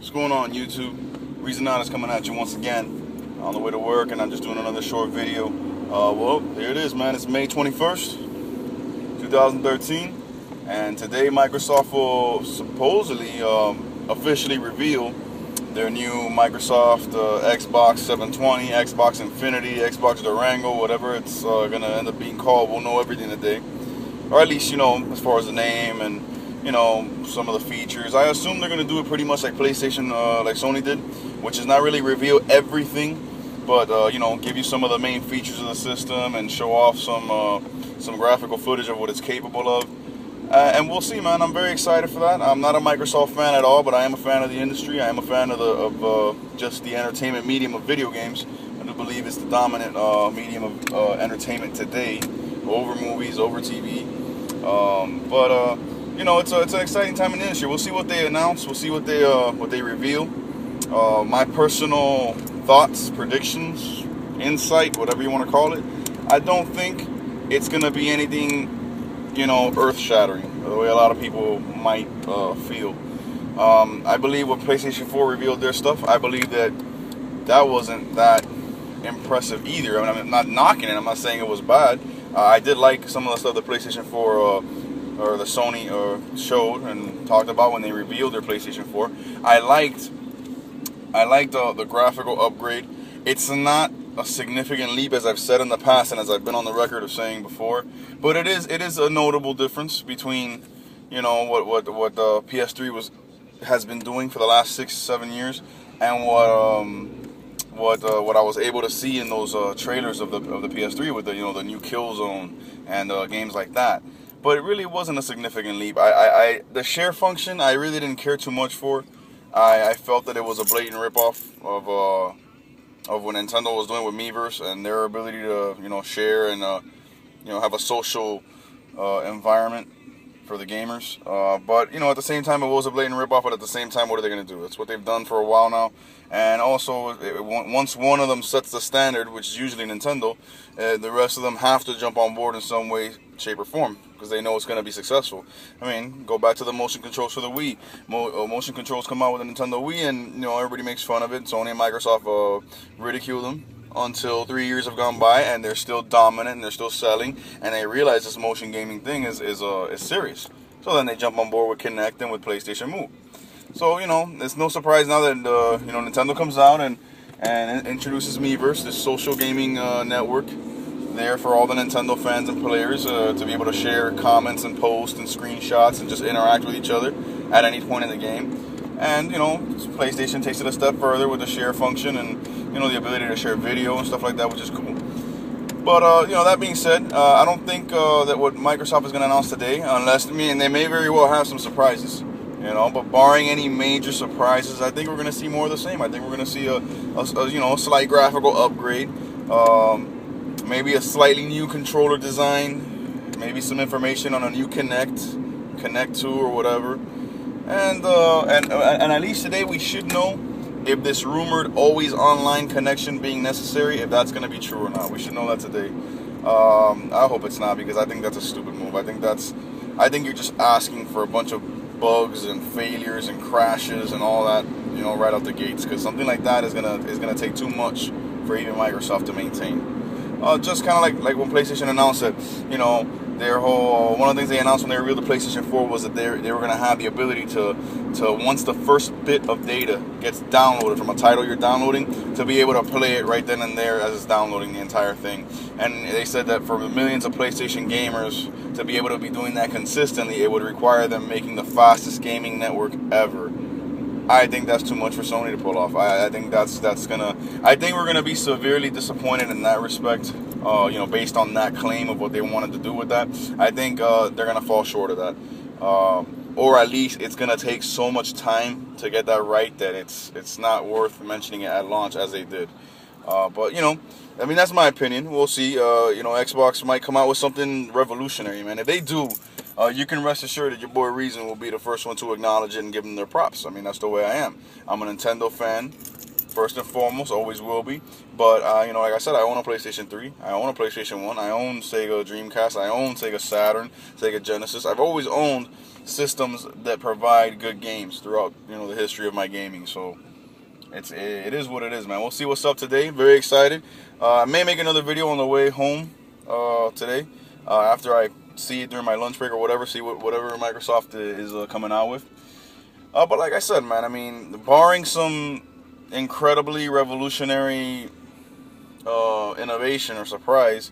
What's going on, YouTube? Reezonoticz coming at you once again on the way to work, and I'm just doing another short video. Well, here it is, man. It's May 21st, 2013, and today Microsoft will supposedly officially reveal their new Microsoft Xbox 720, Xbox Infinity, Xbox Durango, whatever it's going to end up being called. We'll know everything today, or at least, as far as the name and some of the features. I assume they're going to do it pretty much like PlayStation, like Sony did, which is not really reveal everything, but give you some of the main features of the system and show off some graphical footage of what it's capable of. And we'll see, man. I'm very excited for that. I'm not a Microsoft fan at all, but I am a fan of the industry. I am a fan of just the entertainment medium of video games. I do believe it's the dominant medium of entertainment today, over movies, over TV. It's an exciting time in the industry. We'll see what they announce. We'll see what they reveal. My personal thoughts, predictions, insight, whatever you want to call it. I don't think it's gonna be anything, earth-shattering, the way a lot of people might feel. I believe when PlayStation 4 revealed their stuff, I believe that wasn't that impressive either. I mean, I'm not knocking it. I'm not saying it was bad. I did like some of the stuff the PlayStation 4 or the Sony showed and talked about when they revealed their PlayStation 4. I liked the graphical upgrade. It's not a significant leap, as I've said in the past and as I've been on the record of saying before, but it is a notable difference between what the PS3 has been doing for the last 6-7 years and what I was able to see in those trailers of the PS3 with the new Killzone and games like that. But it really wasn't a significant leap. The share function I really didn't care too much for. I felt that it was a blatant ripoff of what Nintendo was doing with Miiverse and their ability to share and have a social environment for the gamers. But at the same time, it was a blatant ripoff. But at the same time, what are they going to do? It's what they've done for a while now. And also, once one of them sets the standard, which is usually Nintendo, the rest of them have to jump on board in some way, shape, or form, because they know it's going to be successful. I mean, go back to the motion controls for the Wii. Motion controls come out with the Nintendo Wii, and everybody makes fun of it. Sony and Microsoft ridicule them until 3 years have gone by, and they're still dominant, and they're still selling, and they realize this motion gaming thing is serious. So then they jump on board with Kinect and with PlayStation Move. So it's no surprise now that Nintendo comes out and introduces Miiverse, this social gaming network there for all the Nintendo fans and players to be able to share comments and posts and screenshots and just interact with each other at any point in the game. And PlayStation takes it a step further with the share function and the ability to share video and stuff like that, which is cool. But that being said, I don't think that what Microsoft is going to announce today, and they may very well have some surprises. But barring any major surprises, I think we're going to see more of the same. I think we're going to see a slight graphical upgrade, maybe a slightly new controller design, maybe some information on a new Connect 2 or whatever, and at least today we should know if this rumored always online connection being necessary, if that's going to be true or not. We should know that today. I hope it's not, because I think that's a stupid move. I think you're just asking for a bunch of bugs and failures and crashes and all that, right out the gates, because something like that is gonna take too much for even Microsoft to maintain. Just kind of like when PlayStation announced that, their whole one of the things they announced when they revealed the PlayStation 4 was that they were gonna have the ability to once the first bit of data gets downloaded from a title you're downloading, to be able to play it right then and there as it's downloading the entire thing. And they said that for the millions of PlayStation gamers to be able to be doing that consistently, it would require them making the fastest gaming network ever. I think that's too much for Sony to pull off. I think I think we're gonna be severely disappointed in that respect. Based on that claim of what they wanted to do with that, I think they're gonna fall short of that, or at least it's gonna take so much time to get that right that it's not worth mentioning it at launch as they did. But I mean, that's my opinion. We'll see. Xbox might come out with something revolutionary, man. If they do, you can rest assured that your boy Reason will be the first one to acknowledge it and give them their props. I mean, that's the way I am. I'm a Nintendo fan, first and foremost, always will be. But, like I said, I own a PlayStation 3. I own a PlayStation 1. I own Sega Dreamcast. I own Sega Saturn, Sega Genesis. I've always owned systems that provide good games throughout, you know, the history of my gaming. So it is what it is, man. We'll see what's up today. Very excited. I may make another video on the way home today after I see it during my lunch break or whatever. See whatever Microsoft is coming out with. But like I said, man, I mean, barring some incredibly revolutionary innovation or surprise,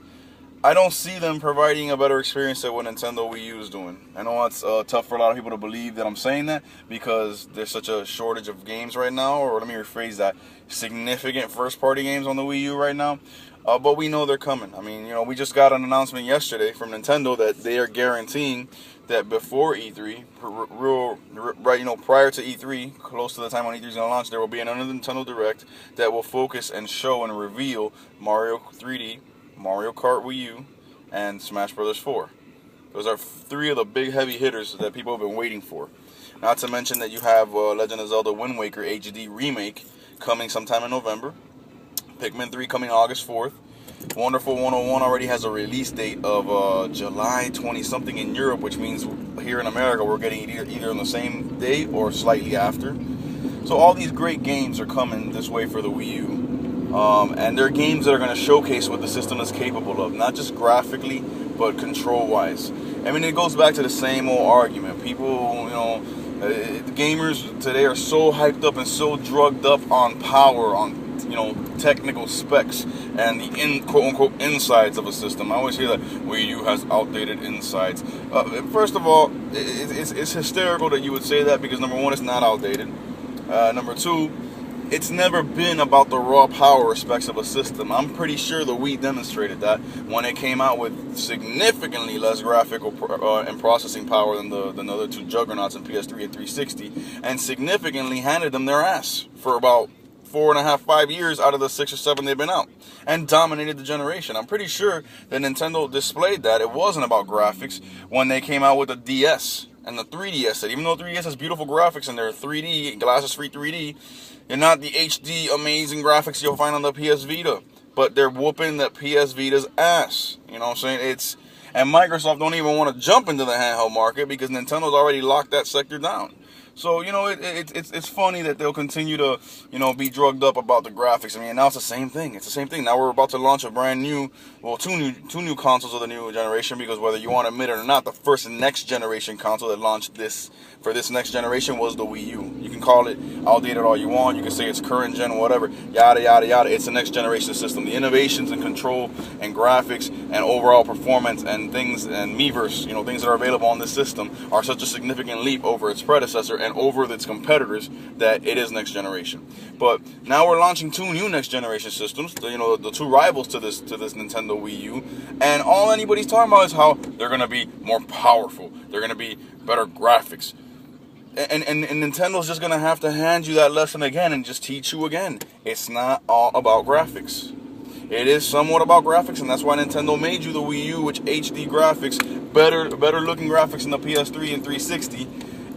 I don't see them providing a better experience than what Nintendo Wii U is doing. I know it's tough for a lot of people to believe that I'm saying that because there's such a shortage of games right now, or let me rephrase that, significant first-party games on the Wii U right now. But we know they're coming. I mean, you know, we just got an announcement yesterday from Nintendo that they are guaranteeing that before E3, right, you know, prior to E3, close to the time when E3 is going to launch, there will be another Nintendo Direct that will focus and show and reveal Mario 3D, Mario Kart Wii U, and Smash Bros. 4. Those are three of the big heavy hitters that people have been waiting for. Not to mention that you have Legend of Zelda Wind Waker HD Remake coming sometime in November. Pikmin 3 coming August 4th. Wonderful 101 already has a release date of July 20-something in Europe, which means here in America we're getting it either on the same day or slightly after. So all these great games are coming this way for the Wii U. And they're games that are going to showcase what the system is capable of, not just graphically, but control-wise. I mean, it goes back to the same old argument. People, you know, gamers today are so hyped up and so drugged up on power, on, you know, technical specs and the quote-unquote insides of a system. I always hear that Wii U has outdated insides. First of all, it's hysterical that you would say that because, number one, it's not outdated. Number two, it's never been about the raw power specs of a system. I'm pretty sure the Wii demonstrated that when it came out with significantly less graphical and processing power than the other two juggernauts in PS3 and 360, and significantly handed them their ass for about 4.5, 5 years out of the 6 or 7 they've been out, and dominated the generation. I'm pretty sure that Nintendo displayed that it wasn't about graphics when they came out with the DS and the 3DS set. Even though 3DS has beautiful graphics and they're 3D, glasses-free 3D, they're not the HD amazing graphics you'll find on the PS Vita, but they're whooping that PS Vita's ass. You know what I'm saying? And Microsoft don't even want to jump into the handheld market because Nintendo's already locked that sector down. So, you know, it's funny that they'll continue to, you know, be drugged up about the graphics. I mean, now it's the same thing. It's the same thing. Now we're about to launch a brand new, well, two new consoles of the new generation, because whether you want to admit it or not, the first next generation console that launched for this next generation was the Wii U. You can call it outdated all you want. You can say it's current gen, whatever, yada, yada, yada. It's the next generation system. The innovations in control and graphics and overall performance and things and Miiverse, you know, things that are available on this system are such a significant leap over its predecessor and over its competitors that it is next generation. But now we're launching two new next generation systems, you know, the two rivals to this Nintendo Wii U, and all anybody's talking about is how they're going to be more powerful, they're going to be better graphics. And Nintendo's just going to have to hand you that lesson again and just teach you again. It's not all about graphics. It is somewhat about graphics, and that's why Nintendo made you the Wii U, which HD graphics, better looking graphics in the PS3 and 360,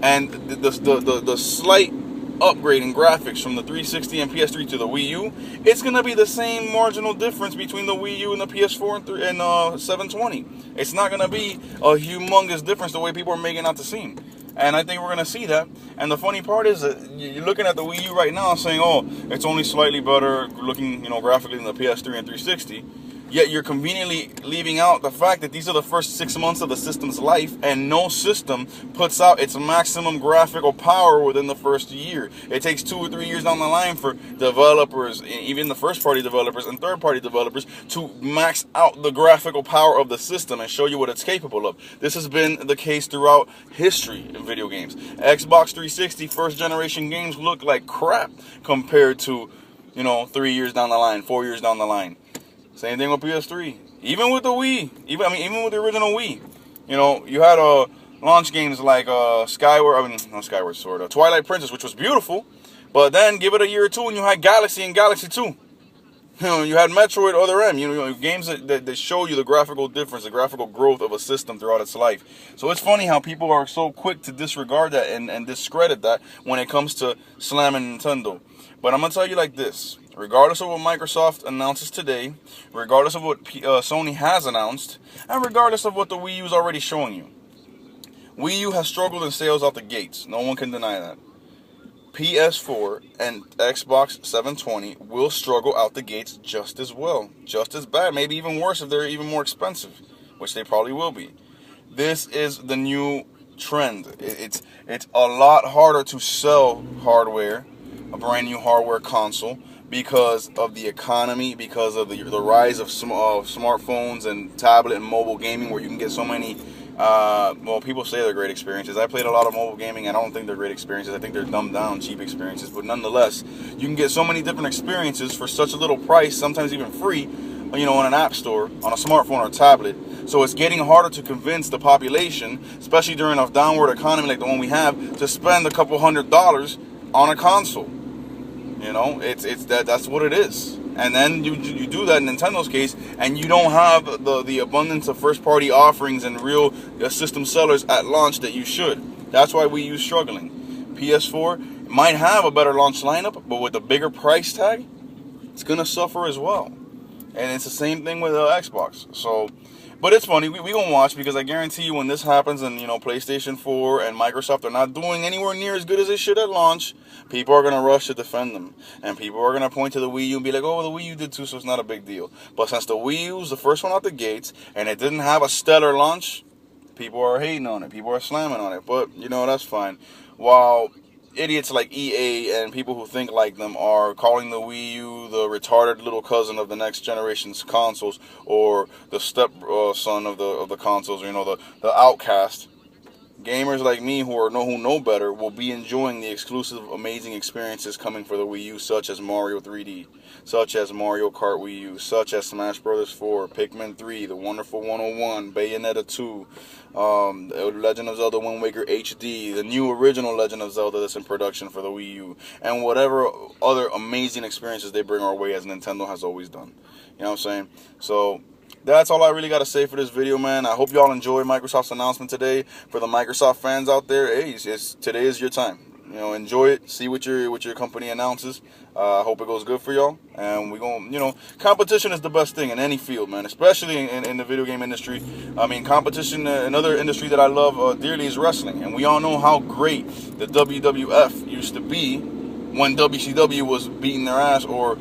and the slight upgrade in graphics from the 360 and PS3 to the Wii U, it's going to be the same marginal difference between the Wii U and the PS4 and 720. It's not going to be a humongous difference the way people are making out to seem. And I think we're going to see that. And the funny part is that you're looking at the Wii U right now saying, oh, it's only slightly better looking, you know, graphically than the PS3 and 360. Yet you're conveniently leaving out the fact that these are the first 6 months of the system's life, and no system puts out its maximum graphical power within the first year. It takes 2 or 3 years down the line for developers, even the first-party developers and third-party developers, to max out the graphical power of the system and show you what it's capable of. This has been the case throughout history in video games. Xbox 360 first-generation games look like crap compared to, you know, 3 years down the line, 4 years down the line. Same thing with PS3. Even with the Wii. Even with the original Wii. You know, you had launch games like Skyward Sword, Twilight Princess, which was beautiful. But then give it a year or two and you had Galaxy and Galaxy 2. You know, you had Metroid Other M. You know, games that show you the graphical difference, the graphical growth of a system throughout its life. So it's funny how people are so quick to disregard that and discredit that when it comes to slamming Nintendo. But I'm going to tell you like this. Regardless of what Microsoft announces today, regardless of what Sony has announced, and regardless of what the Wii U is already showing you, Wii U has struggled in sales out the gates. No one can deny that. PS4 and Xbox 720 will struggle out the gates just as well, just as bad, maybe even worse if they're even more expensive, which they probably will be. This is the new trend. It's a lot harder to sell hardware, a brand new hardware console, because of the economy, because of the rise of smartphones and tablet and mobile gaming, where you can get so many. Well, people say they're great experiences. I played a lot of mobile gaming. I don't think they're great experiences. I think they're dumbed down, cheap experiences. But nonetheless, you can get so many different experiences for such a little price, sometimes even free, you know, on an app store, on a smartphone or a tablet. So it's getting harder to convince the population, especially during a downward economy like the one we have, to spend a couple $100s on a console. You know, that's what it is. And then you do that in Nintendo's case, and you don't have the abundance of first-party offerings and real system sellers at launch that you should. That's why Wii U's struggling. PS4 might have a better launch lineup, but with a bigger price tag, it's gonna suffer as well. And it's the same thing with Xbox. So, but it's funny, we gonna watch, because I guarantee you when this happens and, you know, PlayStation 4 and Microsoft are not doing anywhere near as good as they should at launch, people are gonna rush to defend them. And people are gonna point to the Wii U and be like, oh, the Wii U did too, so it's not a big deal. But since the Wii U was the first one out the gates and it didn't have a stellar launch, people are hating on it, people are slamming on it. But, you know, that's fine. While idiots like EA and people who think like them are calling the Wii U the retarded little cousin of the next generation's consoles, or the step son of the consoles, or, you know, the outcast. Gamers like me who know better will be enjoying the exclusive, amazing experiences coming for the Wii U, such as Mario 3D, such as Mario Kart Wii U, such as Smash Bros. 4, Pikmin 3, The Wonderful 101, Bayonetta 2, Legend of Zelda Wind Waker HD, the new original Legend of Zelda that's in production for the Wii U, and whatever other amazing experiences they bring our way, as Nintendo has always done. You know what I'm saying? So that's all I really got to say for this video, man. I hope y'all enjoyed Microsoft's announcement today. For the Microsoft fans out there, hey, today is your time. You know, enjoy it. See what your company announces. I hope it goes good for y'all. And we're going to, you know, competition is the best thing in any field, man, especially in the video game industry. I mean, competition, another industry that I love dearly is wrestling. And we all know how great the WWF used to be when WCW was beating their ass or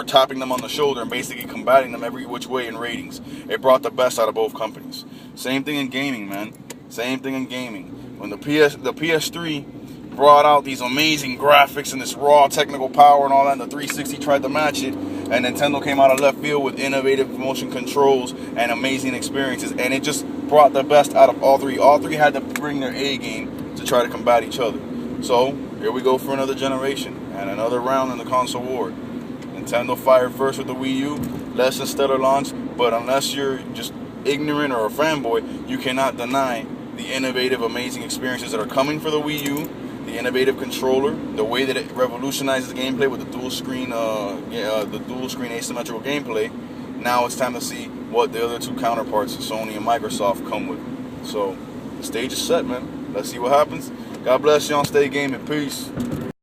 tapping them on the shoulder and basically combating them every which way in ratings. It brought the best out of both companies. Same thing in gaming, man. Same thing in gaming. When the PS3 brought out these amazing graphics and this raw technical power and all that, and the 360 tried to match it, and Nintendo came out of left field with innovative motion controls and amazing experiences, and it just brought the best out of all three. All three had to bring their A game to try to combat each other. So here we go for another generation and another round in the console war. Nintendo fired first with the Wii U, less than stellar launch, but unless you're just ignorant or a fanboy, you cannot deny the innovative, amazing experiences that are coming for the Wii U, the innovative controller, the way that it revolutionizes the gameplay with the dual screen asymmetrical gameplay. Now it's time to see what the other two counterparts, Sony and Microsoft, come with. So the stage is set, man. Let's see what happens. God bless y'all. Stay gaming. Peace.